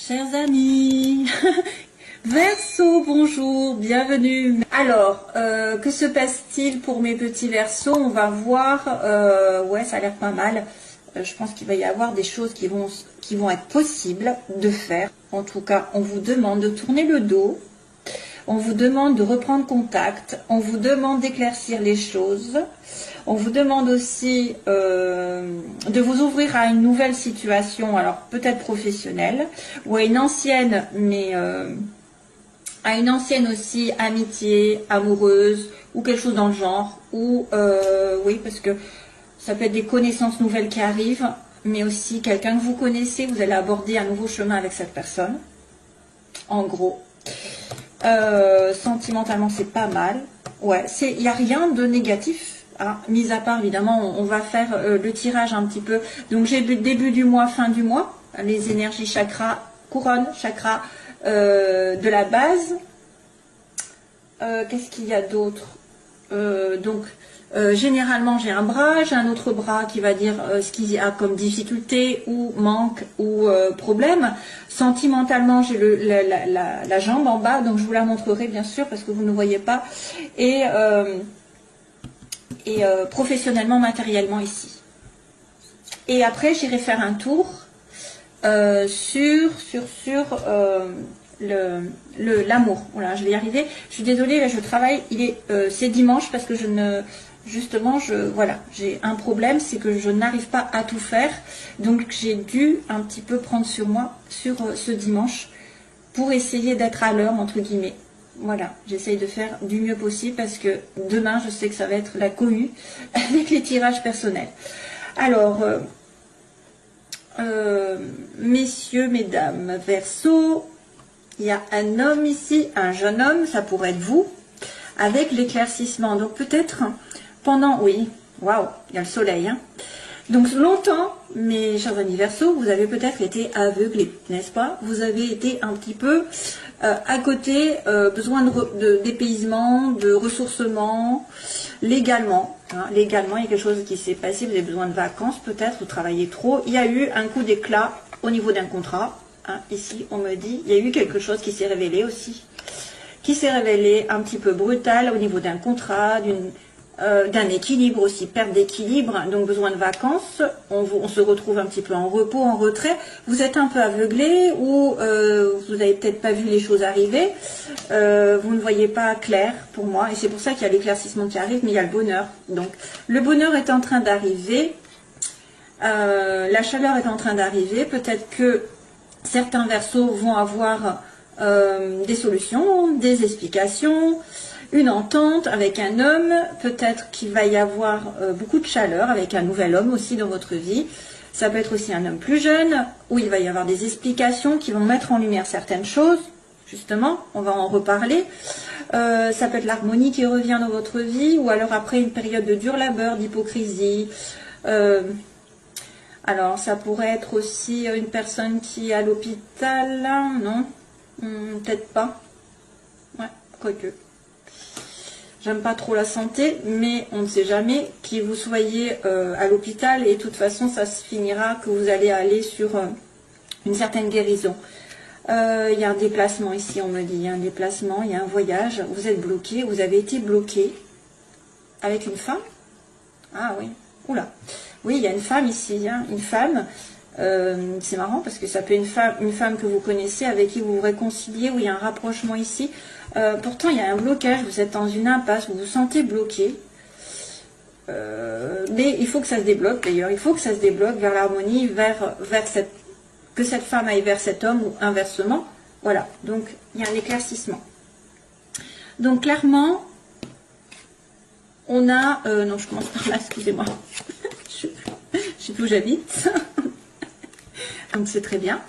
Chers amis, Verseau, bonjour, bienvenue. Alors, que se passe-t-il pour mes petits Verseaux? On va voir, ouais, ça a l'air pas mal. Je pense qu'il va y avoir des choses qui vont être possibles de faire. En tout cas, on vous demande de tourner le dos. On vous demande de reprendre contact. On vous demande d'éclaircir les choses. On vous demande aussi de vous ouvrir à une nouvelle situation, alors peut-être professionnelle, ou à une ancienne, mais à une ancienne aussi amitié, amoureuse, ou quelque chose dans le genre. Ou, oui, parce que ça peut être des connaissances nouvelles qui arrivent, mais aussi quelqu'un que vous connaissez, vous allez aborder un nouveau chemin avec cette personne. En gros. Sentimentalement, c'est pas mal. Ouais, il n'y a rien de négatif. Ah, mis à part, évidemment, on va faire le tirage un petit peu. Donc, j'ai le début du mois, fin du mois. Les énergies chakra, couronne, chakra de la base. Qu'est-ce qu'il y a d'autre? Généralement, j'ai un bras, j'ai un autre bras qui va dire ce qu'il y a comme difficulté ou manque ou problème. Sentimentalement, j'ai la jambe en bas, donc je vous la montrerai bien sûr parce que vous ne voyez pas. Et professionnellement, matériellement ici. Et après, j'irai faire un tour sur l'amour. Voilà, je vais y arriver. Je suis désolée, là je travaille. C'est dimanche parce que voilà, j'ai un problème, c'est que je n'arrive pas à tout faire. Donc j'ai dû un petit peu prendre sur moi sur ce dimanche pour essayer d'être à l'heure entre guillemets. Voilà, j'essaye de faire du mieux possible parce que demain, je sais que ça va être la cohue avec les tirages personnels. Alors, messieurs, mesdames, Verseau, il y a un homme ici, un jeune homme, ça pourrait être vous, avec l'éclaircissement. Donc peut-être pendant, oui, waouh, il y a le soleil, hein. Donc longtemps, mes chers amis Verseau, vous avez peut-être été aveuglés, n'est-ce pas? Vous avez été un petit peu à côté, besoin de dépaysement, de ressourcement, légalement. Hein, légalement, il y a quelque chose qui s'est passé, vous avez besoin de vacances peut-être, vous travaillez trop. Il y a eu un coup d'éclat au niveau d'un contrat. Hein, ici, on me dit, il y a eu quelque chose qui s'est révélé aussi, qui s'est révélé un petit peu brutal au niveau d'un contrat, d'un équilibre aussi, perte d'équilibre, donc besoin de vacances, on se retrouve un petit peu en repos, en retrait, vous êtes un peu aveuglé ou vous n'avez peut-être pas vu les choses arriver, vous ne voyez pas clair pour moi, et c'est pour ça qu'il y a l'éclaircissement qui arrive, mais il y a le bonheur. Donc le bonheur est en train d'arriver, la chaleur est en train d'arriver, peut-être que certains Verseaux vont avoir des solutions, des explications, une entente avec un homme, peut-être qu'il va y avoir beaucoup de chaleur avec un nouvel homme aussi dans votre vie. Ça peut être aussi un homme plus jeune, où il va y avoir des explications qui vont mettre en lumière certaines choses, justement, on va en reparler. Ça peut être l'harmonie qui revient dans votre vie, ou alors après une période de dur labeur, d'hypocrisie. Alors ça pourrait être aussi une personne qui est à l'hôpital, non, peut-être pas, ouais, quoique. J'aime pas trop la santé, mais on ne sait jamais qui vous soyez à l'hôpital et de toute façon ça se finira que vous allez aller sur une certaine guérison. Il y a un déplacement ici, on me dit, il y a un déplacement, il y a un voyage, vous êtes bloqué, vous avez été bloqué avec une femme. Ah oui, oula, oui il y a une femme ici, hein, une femme, c'est marrant parce que ça peut être une femme que vous connaissez, avec qui vous vous réconciliez, où il y a un rapprochement ici. Pourtant, il y a un blocage, vous êtes dans une impasse, vous vous sentez bloqué. Mais il faut que ça se débloque, d'ailleurs. Il faut que ça se débloque vers l'harmonie, que cette femme aille vers cet homme, ou inversement. Voilà, donc il y a un éclaircissement. Donc clairement, on a... non, je commence par là, excusez-moi. je sais plus où j'habite. Donc c'est très bien.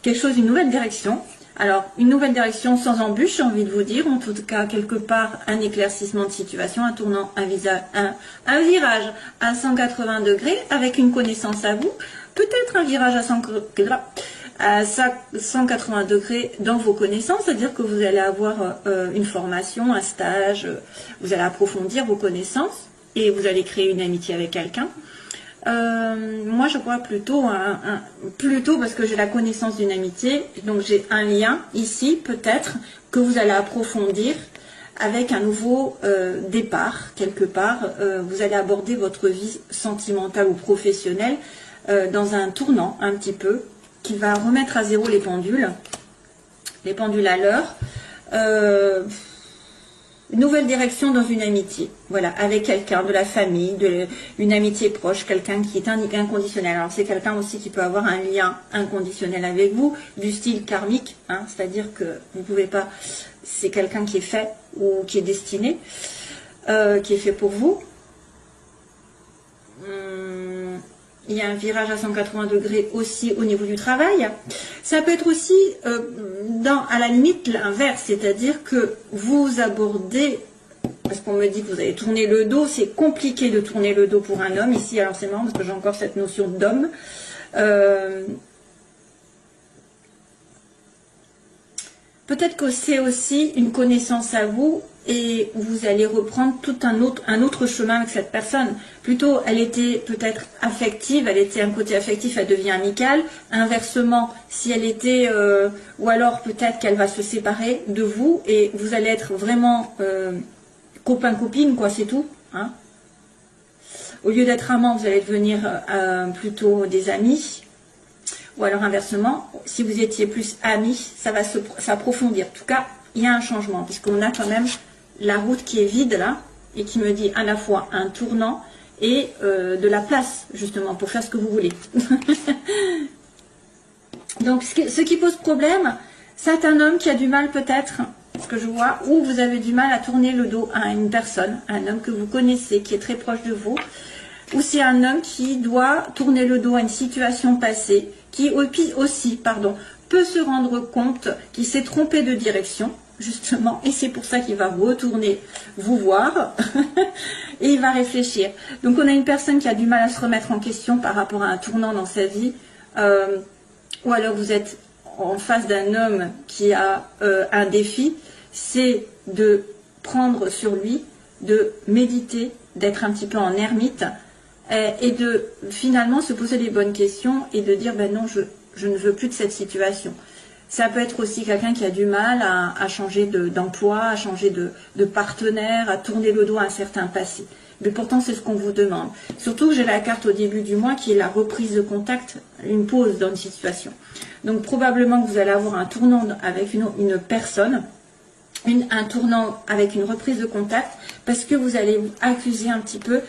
Quelque chose, une nouvelle direction. Alors, une nouvelle direction sans embûche, j'ai envie de vous dire, en tout cas, quelque part, un éclaircissement de situation, un tournant, un virage à 180 degrés, avec une connaissance à vous, peut-être un virage à 180 degrés dans vos connaissances, c'est-à-dire que vous allez avoir une formation, un stage, vous allez approfondir vos connaissances, et vous allez créer une amitié avec quelqu'un. Moi, je vois plutôt, plutôt parce que j'ai la connaissance d'une amitié, donc j'ai un lien ici, peut-être, que vous allez approfondir avec un nouveau départ, quelque part. Vous allez aborder votre vie sentimentale ou professionnelle dans un tournant, un petit peu, qui va remettre à zéro les pendules à l'heure. Une nouvelle direction dans une amitié, voilà, avec quelqu'un de la famille, une amitié proche, quelqu'un qui est inconditionnel. Alors c'est quelqu'un aussi qui peut avoir un lien inconditionnel avec vous, du style karmique, hein, c'est-à-dire que vous ne pouvez pas, c'est quelqu'un qui est fait ou qui est destiné, qui est fait pour vous. Il y a un virage à 180 degrés aussi au niveau du travail. Ça peut être aussi, à la limite, l'inverse, c'est-à-dire que vous abordez, parce qu'on me dit que vous avez tourné le dos, c'est compliqué de tourner le dos pour un homme ici, alors c'est marrant parce que j'ai encore cette notion d'homme. Peut-être que c'est aussi une connaissance à vous et vous allez reprendre tout un autre chemin avec cette personne. Plutôt, elle était peut-être affective, elle était un côté affectif, elle devient amicale. Inversement, si elle était, ou alors peut-être qu'elle va se séparer de vous et vous allez être vraiment copain-copine, quoi, c'est tout. Hein. Au lieu d'être amant, vous allez devenir plutôt des amis. Ou alors inversement, si vous étiez plus amis, ça va s'approfondir. En tout cas, il y a un changement, puisqu'on a quand même la route qui est vide là, et qui me dit à la fois un tournant et de la place, justement, pour faire ce que vous voulez. Donc, ce qui pose problème, c'est un homme qui a du mal peut-être, ce que je vois, ou vous avez du mal à tourner le dos à une personne, un homme que vous connaissez, qui est très proche de vous, ou c'est un homme qui doit tourner le dos à une situation passée, qui aussi, peut se rendre compte qu'il s'est trompé de direction, justement, et c'est pour ça qu'il va retourner vous voir, et il va réfléchir. Donc on a une personne qui a du mal à se remettre en question par rapport à un tournant dans sa vie, ou alors vous êtes en face d'un homme qui a un défi, c'est de prendre sur lui, de méditer, d'être un petit peu en ermite, et de finalement se poser les bonnes questions et de dire ben non, je ne veux plus de cette situation. Ça peut être aussi quelqu'un qui a du mal à changer d'emploi, à changer de partenaire, à tourner le dos à un certain passé. Mais pourtant, c'est ce qu'on vous demande. Surtout que j'ai la carte au début du mois qui est la reprise de contact, une pause dans une situation. Donc probablement que vous allez avoir un tournant avec une personne, un tournant avec une reprise de contact, parce que vous allez vous accuser un petit peu.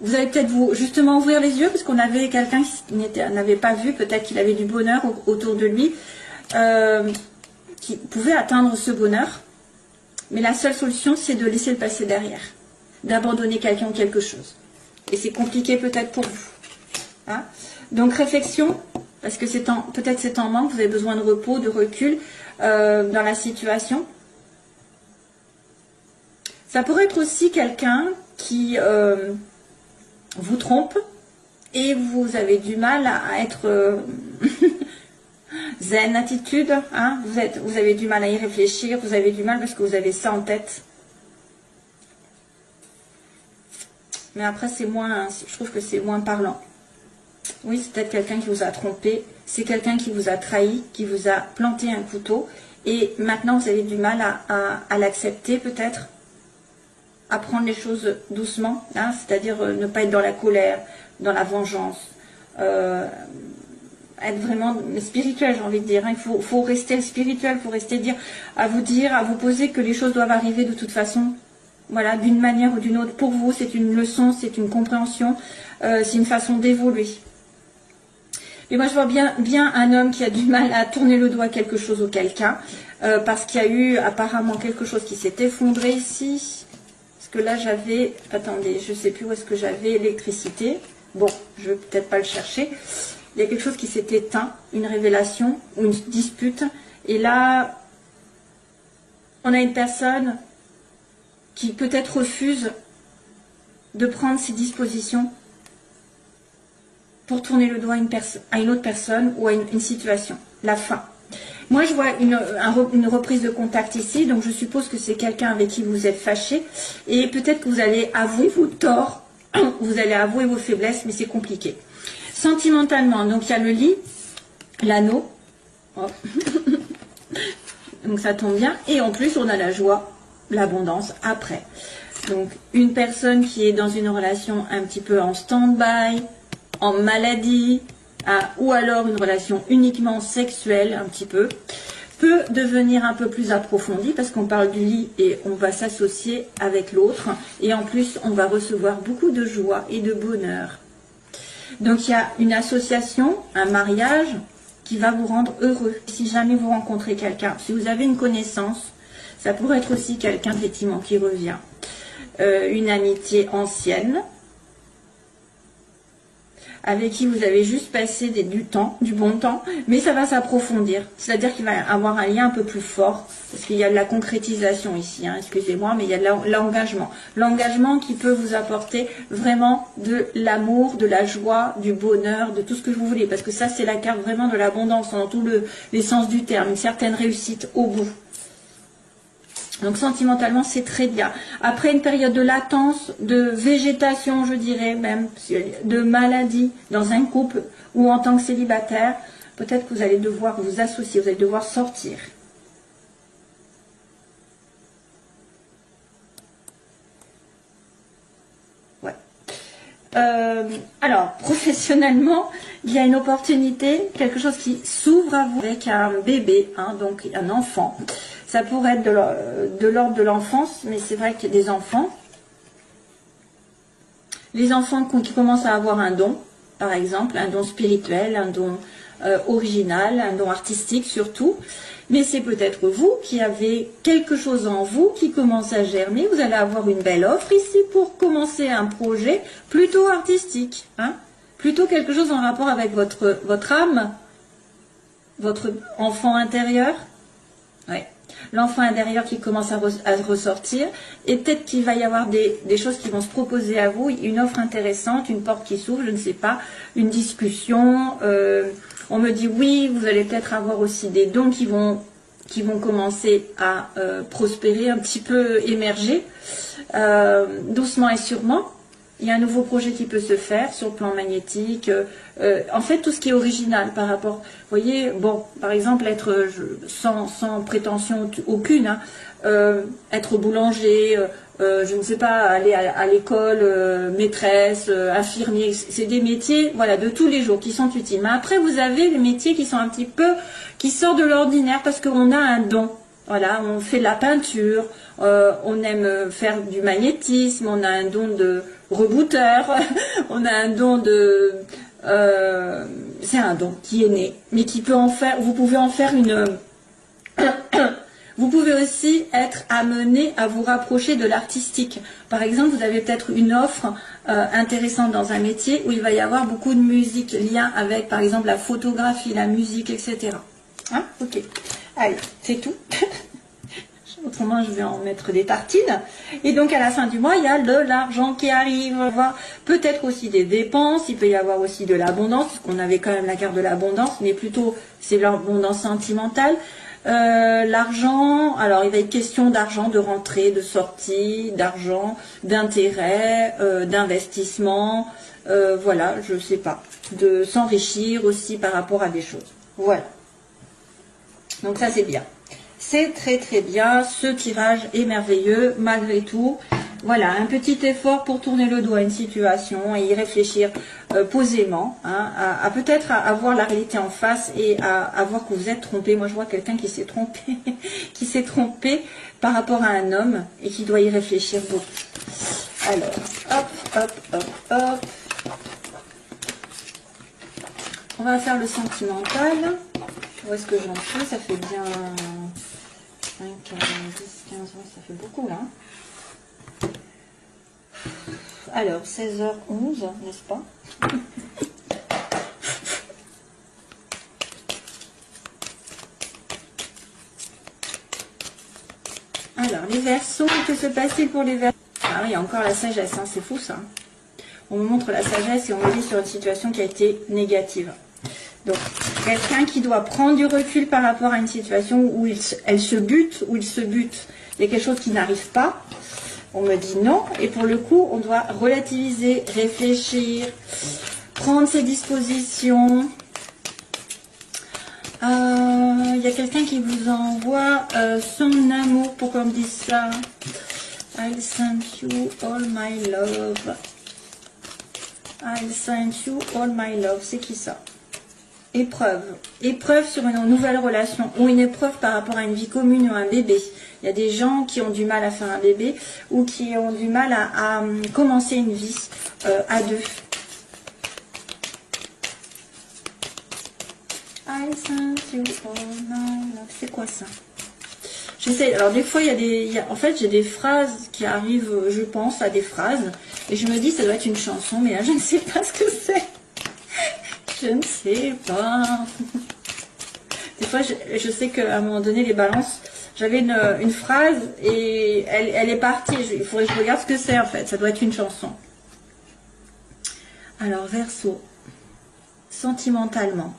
Vous allez peut-être justement ouvrir les yeux, parce qu'on avait quelqu'un qui n'avait pas vu, peut-être qu'il avait du bonheur autour de lui, qui pouvait atteindre ce bonheur. Mais la seule solution, c'est de laisser le passé derrière, d'abandonner quelqu'un ou quelque chose. Et c'est compliqué peut-être pour vous. Hein. Donc réflexion, parce que peut-être c'est en manque, vous avez besoin de repos, de recul dans la situation. Ça pourrait être aussi quelqu'un qui vous trompe et vous avez du mal à être zen attitude, hein, vous avez du mal à y réfléchir, vous avez du mal parce que vous avez ça en tête. Mais après c'est moins, je trouve que c'est moins parlant. Oui, c'est peut-être quelqu'un qui vous a trompé, c'est quelqu'un qui vous a trahi, qui vous a planté un couteau et maintenant vous avez du mal à l'accepter peut-être, à prendre les choses doucement, hein, c'est-à-dire ne pas être dans la colère, dans la vengeance, être vraiment spirituel, j'ai envie de dire. Hein. Il faut rester spirituel, il faut rester à vous poser que les choses doivent arriver de toute façon, voilà, d'une manière ou d'une autre. Pour vous, c'est une leçon, c'est une compréhension, c'est une façon d'évoluer. Mais moi, je vois bien un homme qui a du mal à tourner le doigt à quelque chose ou quelqu'un, parce qu'il y a eu apparemment quelque chose qui s'est effondré ici. Parce que là, j'avais, attendez, je ne sais plus où est-ce que j'avais l'électricité. Bon, je ne vais peut-être pas le chercher. Il y a quelque chose qui s'est éteint, une révélation ou une dispute. Et là, on a une personne qui peut-être refuse de prendre ses dispositions pour tourner le doigt à une autre personne ou à une situation. La fin. Moi, je vois une reprise de contact ici, donc je suppose que c'est quelqu'un avec qui vous êtes fâché, et peut-être que vous allez avouer vos torts vous allez avouer vos faiblesses, mais c'est compliqué. Sentimentalement, donc il y a le lit, l'anneau. Oh. Donc ça tombe bien. Et en plus, on a la joie, l'abondance après. Donc une personne qui est dans une relation un petit peu en stand-by, en maladie, ou alors une relation uniquement sexuelle, un petit peu, peut devenir un peu plus approfondie parce qu'on parle du lit et on va s'associer avec l'autre. Et en plus, on va recevoir beaucoup de joie et de bonheur. Donc il y a une association, un mariage qui va vous rendre heureux. Si jamais vous rencontrez quelqu'un, si vous avez une connaissance, ça pourrait être aussi quelqu'un effectivement qui revient. Une amitié ancienne, avec qui vous avez juste passé du bon temps, mais ça va s'approfondir. C'est-à-dire qu'il va y avoir un lien un peu plus fort, parce qu'il y a de la concrétisation ici, hein, excusez-moi, mais il y a de l'engagement. L'engagement qui peut vous apporter vraiment de l'amour, de la joie, du bonheur, de tout ce que vous voulez, parce que ça, c'est la carte vraiment de l'abondance, dans tous les sens du terme, une certaine réussite au bout. Donc sentimentalement, c'est très bien. Après une période de latence, de végétation, je dirais même, de maladie dans un couple ou en tant que célibataire, peut-être que vous allez devoir vous associer, vous allez devoir sortir. Ouais. Alors, professionnellement, il y a une opportunité, quelque chose qui s'ouvre à vous avec un bébé, hein, donc un enfant. Ça pourrait être de l'ordre de l'enfance, mais c'est vrai qu'il y a des enfants. Les enfants qui commencent à avoir un don, par exemple, un don spirituel, un don original, un don artistique surtout. Mais c'est peut-être vous qui avez quelque chose en vous qui commence à germer. Vous allez avoir une belle offre ici pour commencer un projet plutôt artistique. Hein, plutôt quelque chose en rapport avec votre âme, votre enfant intérieur. Ouais. L'enfant intérieur qui commence à ressortir, et peut-être qu'il va y avoir des choses qui vont se proposer à vous, une offre intéressante, une porte qui s'ouvre, je ne sais pas, une discussion, on me dit oui, vous allez peut-être avoir aussi des dons qui vont commencer à prospérer, un petit peu émerger, doucement et sûrement. Il y a un nouveau projet qui peut se faire sur le plan magnétique. En fait, tout ce qui est original par rapport... Vous voyez, bon, par exemple, être sans prétention aucune, hein, être boulanger, je ne sais pas, aller à l'école, maîtresse, infirmier, c'est des métiers, voilà, de tous les jours qui sont utiles. Mais après, vous avez les métiers qui sont un petit peu, qui sortent de l'ordinaire parce qu'on a un don. Voilà, on fait de la peinture, on aime faire du magnétisme, on a un don de rebooteur, on a un don de... c'est un don qui est né, mais qui peut en faire... Vous pouvez en faire une... Vous pouvez aussi être amené à vous rapprocher de l'artistique. Par exemple, vous avez peut-être une offre intéressante dans un métier où il va y avoir beaucoup de musique, lien avec, par exemple, la photographie, la musique, etc. Hein? Ok. Allez, c'est tout. Autrement, je vais en mettre des tartines. Et donc, à la fin du mois, il y a de l'argent qui arrive. Peut-être aussi des dépenses. Il peut y avoir aussi de l'abondance, parce qu'on avait quand même la carte de l'abondance, mais plutôt, c'est l'abondance sentimentale. L'argent, alors il va être question d'argent, de rentrée, de sortie, d'argent, d'intérêt, d'investissement, voilà, je sais pas, de s'enrichir aussi par rapport à des choses. Voilà. Donc ça c'est bien. C'est très très bien, ce tirage est merveilleux malgré tout. Voilà, un petit effort pour tourner le dos à une situation et y réfléchir posément, hein, à peut-être à voir la réalité en face et à voir que vous êtes trompé. Moi je vois quelqu'un qui s'est trompé, qui s'est trompé par rapport à un homme et qui doit y réfléchir beaucoup. Alors, hop, hop, hop, hop. On va faire le sentimental. Où est-ce que j'en suis? Ça fait bien 5, 10, 15, ça fait beaucoup là. Alors, 16h11, n'est-ce pas? Alors, les Verseaux, que se passe-t-il pour les Verseaux? Ah oui, il y a encore la sagesse, hein, c'est fou ça. On me montre la sagesse et on me dit sur une situation qui a été négative. Donc, quelqu'un qui doit prendre du recul par rapport à une situation où elle se bute, où il se bute, il y a quelque chose qui n'arrive pas. on me dit non. Et pour le coup, on doit relativiser, réfléchir, prendre ses dispositions. Il y a quelqu'un qui vous envoie son amour. Pourquoi on me dit ça? I'll send you all my love. I'll send you all my love. C'est qui ça? Épreuve. Épreuve sur une nouvelle relation ou une épreuve par rapport à une vie commune ou un bébé. Il y a des gens qui ont du mal à faire un bébé ou qui ont du mal à commencer une vie à deux. I sent you all my love. C'est quoi ça? J'essaie. Alors des fois, en fait, j'ai des phrases qui arrivent, je pense, à des phrases. Et je me dis, ça doit être une chanson, mais là, je ne sais pas ce que c'est. Je ne sais pas. Des fois, je sais qu'à un moment donné, les balances, j'avais une phrase et elle est partie. Il faudrait que je regarde ce que c'est en fait. Ça doit être une chanson. Alors, Verseau. Sentimentalement.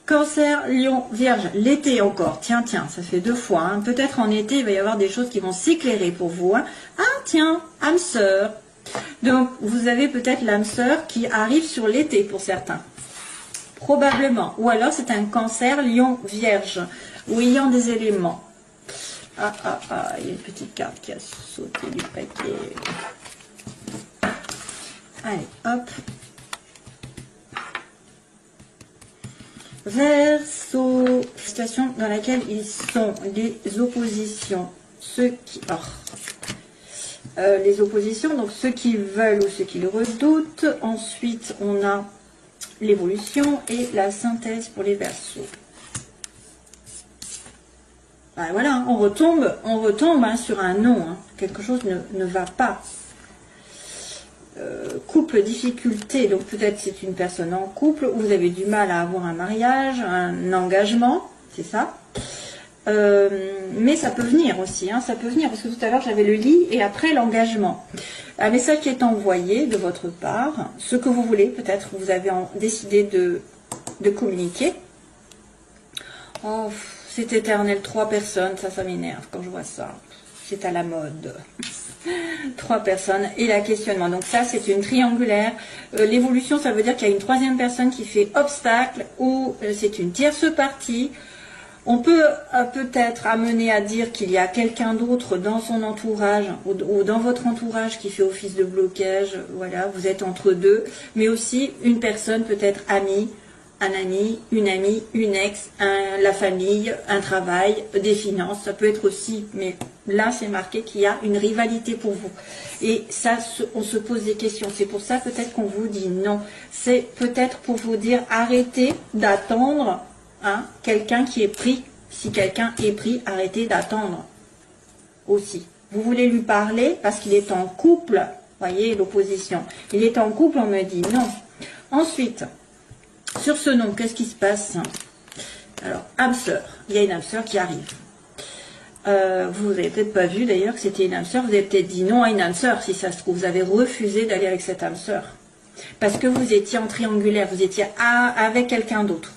Cancer, Lion, Vierge. L'été encore. Tiens, ça fait 2 fois. Hein. Peut-être en été, il va y avoir des choses qui vont s'éclairer pour vous. Hein. Ah, tiens, âme sœur. Donc, vous avez peut-être l'âme sœur qui arrive sur l'été pour certains. Probablement. Ou alors, c'est un Cancer, Lion, Vierge. Ou ayant des éléments. Il y a une petite carte qui a sauté du paquet. Allez, hop. Verseau. Situation dans laquelle ils sont. Les oppositions. Ceux qui... les oppositions, donc ceux qui veulent ou ceux qui le redoutent. Ensuite, on a l'évolution et la synthèse pour les Verseaux. Ben voilà, on retombe hein, sur un non. Hein. Quelque chose ne va pas. Couple, difficulté. Donc peut-être c'est une personne en couple où vous avez du mal à avoir un mariage, un engagement, c'est ça. Mais ça peut venir aussi, hein, ça peut venir, parce que tout à l'heure j'avais le lit et après l'engagement. Un message qui est envoyé de votre part, ce que vous voulez, peut-être vous avez décidé de communiquer. Oh, c'est éternel, 3 personnes, ça m'énerve quand je vois ça. C'est à la mode. 3 personnes et la questionnement. Donc ça, c'est une triangulaire. L'évolution, ça veut dire qu'il y a une 3e personne qui fait obstacle ou c'est une tierce partie. On peut peut-être amener à dire qu'il y a quelqu'un d'autre dans son entourage ou dans votre entourage qui fait office de blocage. Voilà, vous êtes entre deux. Mais aussi une personne peut-être amie, un ami, une ex, la famille, un travail, des finances. Ça peut être aussi, mais là c'est marqué qu'il y a une rivalité pour vous. Et ça, on se pose des questions. C'est pour ça peut-être qu'on vous dit non. C'est peut-être pour vous dire arrêtez d'attendre. Hein, quelqu'un qui est pris, si quelqu'un est pris, arrêtez d'attendre aussi. Vous voulez lui parler parce qu'il est en couple, voyez l'opposition. Il est en couple, on me dit non. Ensuite, sur ce nom, qu'est-ce qui se passe? Alors, âme sœur, il y a une âme sœur qui arrive. Vous n'avez peut-être pas vu d'ailleurs que c'était une âme sœur, vous avez peut-être dit non à une âme sœur, si ça se trouve, vous avez refusé d'aller avec cette âme sœur. Parce que vous étiez en triangulaire, vous étiez avec quelqu'un d'autre.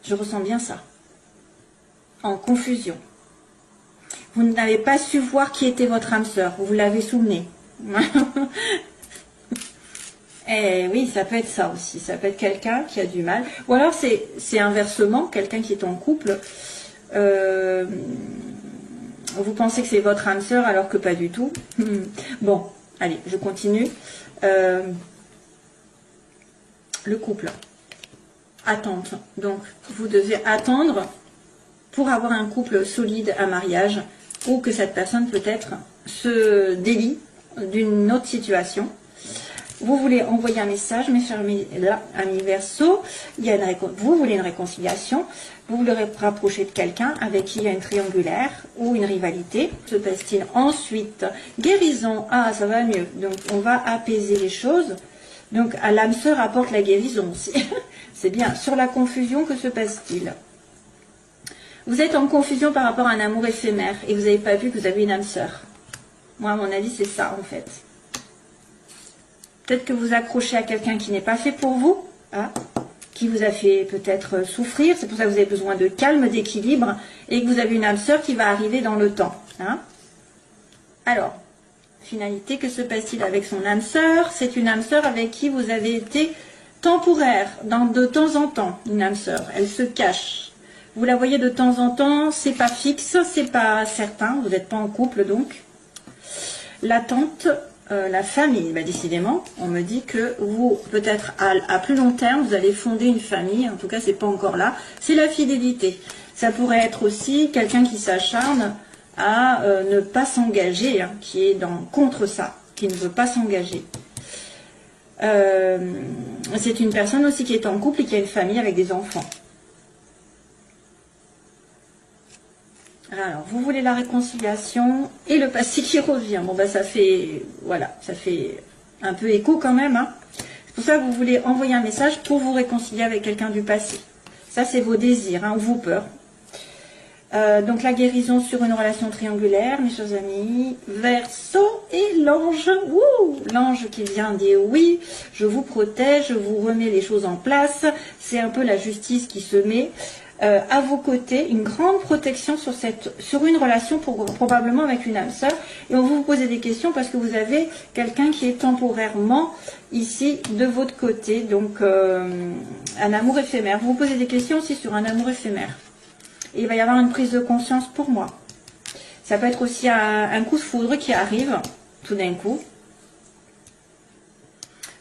Je ressens bien ça. En confusion. Vous n'avez pas su voir qui était votre âme sœur. Vous l'avez souvenu. Et oui, ça peut être ça aussi. Ça peut être quelqu'un qui a du mal. Ou alors c'est inversement, quelqu'un qui est en couple. Vous pensez que c'est votre âme sœur alors que pas du tout. Bon, allez, je continue. Le couple. Attente. Donc, vous devez attendre pour avoir un couple solide, un mariage, ou que cette personne peut-être se délie d'une autre situation. Vous voulez envoyer un message, mes chers amis Verseau, vous voulez une réconciliation, vous voulez rapprocher de quelqu'un avec qui il y a une triangulaire ou une rivalité. Se passe-t-il ensuite? Guérison, ah ça va mieux, donc on va apaiser les choses. Donc à l'âme sœur apporte la guérison aussi. C'est bien. Sur la confusion, que se passe-t-il? Vous êtes en confusion par rapport à un amour éphémère et vous n'avez pas vu que vous avez une âme sœur. Moi, à mon avis, c'est ça en fait. Peut-être que vous accrochez à quelqu'un qui n'est pas fait pour vous, hein, qui vous a fait peut-être souffrir. C'est pour ça que vous avez besoin de calme, d'équilibre et que vous avez une âme sœur qui va arriver dans le temps. Hein. Alors, finalité, que se passe-t-il avec son âme sœur? C'est une âme sœur avec qui vous avez été temporaire, de temps en temps, une âme sœur. Elle se cache. Vous la voyez de temps en temps, c'est pas fixe, c'est pas certain, vous n'êtes pas en couple donc. L'attente, la famille, bah, décidément, on me dit que vous, peut-être à plus long terme, vous allez fonder une famille, en tout cas c'est pas encore là, c'est la fidélité. Ça pourrait être aussi quelqu'un qui s'acharne à ne pas s'engager, hein, qui est contre ça, qui ne veut pas s'engager. C'est une personne aussi qui est en couple et qui a une famille avec des enfants. Alors, vous voulez la réconciliation et le passé qui revient. Bon, ben ça fait, voilà, ça fait un peu écho quand même. Hein. C'est pour ça que vous voulez envoyer un message pour vous réconcilier avec quelqu'un du passé. Ça, c'est vos désirs, hein, ou vos peurs. Donc, la guérison sur une relation triangulaire, mes chers amis. Verseau et l'ange. L'ange qui vient dire oui, je vous protège, je vous remets les choses en place. C'est un peu la justice qui se met. À vos côtés, une grande protection sur une relation probablement avec une âme sœur. Et on va vous poser des questions parce que vous avez quelqu'un qui est temporairement ici de votre côté, donc un amour éphémère. Vous vous posez des questions aussi sur un amour éphémère. Et il va y avoir une prise de conscience pour moi. Ça peut être aussi un coup de foudre qui arrive tout d'un coup.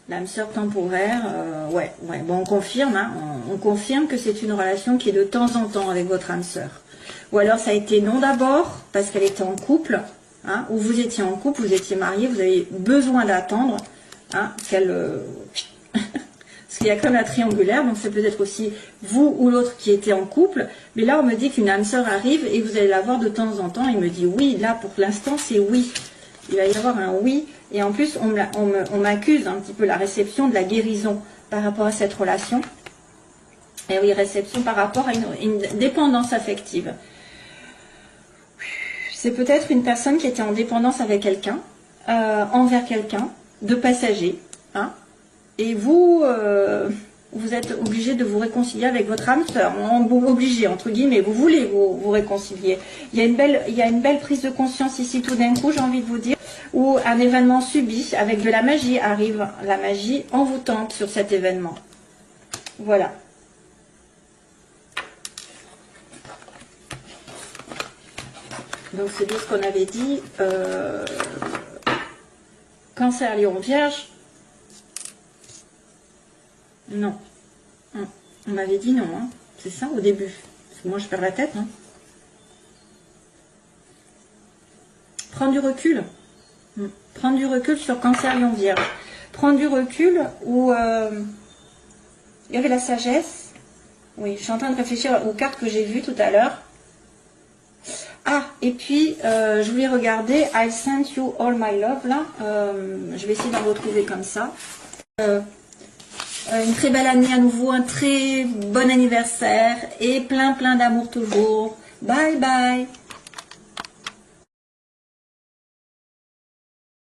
L'âme sœur temporaire, ouais, bon, on confirme, hein, on confirme que c'est une relation qui est de temps en temps avec votre âme sœur. Ou alors ça a été non d'abord, parce qu'elle était en couple, hein, ou vous étiez en couple, vous étiez marié, vous avez besoin d'attendre, hein, qu'elle... parce qu'il y a comme la triangulaire, donc c'est peut-être aussi vous ou l'autre qui était en couple, mais là on me dit qu'une âme sœur arrive et vous allez la voir de temps en temps, il me dit oui, là pour l'instant c'est oui. Il va y avoir un oui, et en plus on m'accuse un petit peu la réception de la guérison par rapport à cette relation. Et oui, réception par rapport à une dépendance affective. C'est peut-être une personne qui était en dépendance avec quelqu'un, envers quelqu'un, de passager, hein, et vous, vous êtes obligé de vous réconcilier avec votre âme sœur, obligé entre guillemets, vous voulez vous réconcilier. Il y a une belle prise de conscience ici tout d'un coup, j'ai envie de vous dire, où un événement subi avec de la magie arrive, la magie envoûtante sur cet événement. Voilà. Donc c'est bien ce qu'on avait dit. Cancer, Lion, Vierge. Non. On m'avait dit non, hein. C'est ça au début. Parce que moi je perds la tête, hein. Prendre du recul. Prendre du recul sur Cancer, Lion, Vierge. Prendre du recul où il y avait la sagesse. Oui, je suis en train de réfléchir aux cartes que j'ai vues tout à l'heure. Ah, et puis, je voulais regarder I Sent You All My Love, là. Je vais essayer d'en retrouver comme ça. Une très belle année à nouveau, un très bon anniversaire et plein d'amour toujours. Bye bye.